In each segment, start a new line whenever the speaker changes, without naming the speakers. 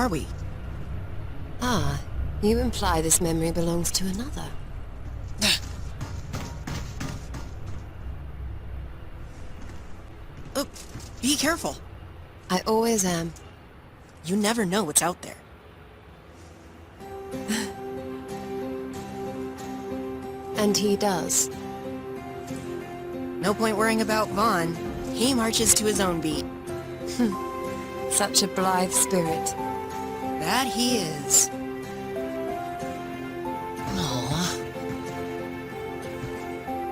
are we?
Ah, you imply this memory belongs to another.
Oh, be careful.
I always am.
You never know what's out there.
And he does.
No point worrying about Vaughn. He marches to his own beat.
Such a blithe spirit.
That he is.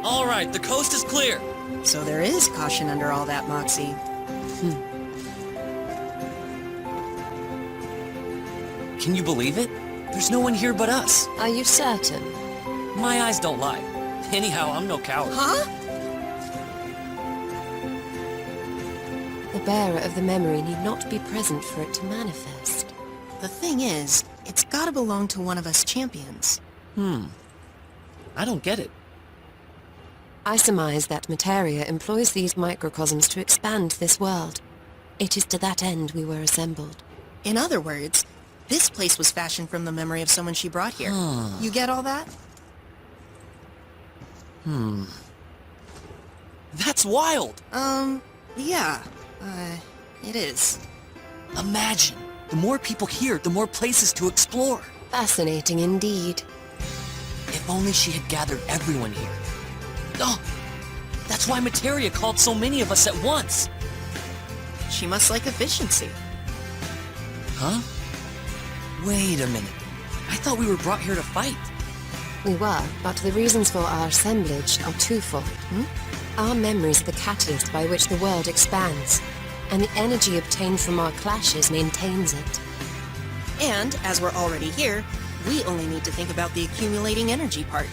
All right, the coast is clear.
So there is caution under all that moxie.
Can you believe it? There's no one here but us.
Are you certain?
My eyes don't lie. Anyhow, I'm no coward.
Huh?
The bearer of the memory need not be present for it to manifest.
The thing is, it's gotta belong to one of us champions.
I don't get it.
I surmise that Materia employs these microcosms to expand this world. It is to that end we were assembled.
In other words, this place was fashioned from the memory of someone she brought here. You get all that?
That's wild.
Yeah. It is.
Imagine. The more people here, the more places to explore.
Fascinating indeed.
If only she had gathered everyone here. Oh, that's why Materia called so many of us at once.
She must like efficiency.
Huh? Wait a minute. I thought we were brought here to fight.
We were, but the reasons for our assemblage are twofold. Our memories are the catalyst by which the world expands, and the energy obtained from our clashes maintains it.
And, as we're already here, we only need to think about the accumulating energy part.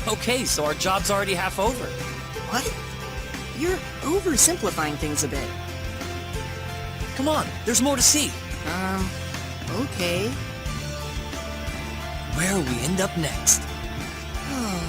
Okay, so our job's already half over.
What? You're oversimplifying things a bit.
Come on, there's more to see.
Okay.
Where'll we end up next?
Oh.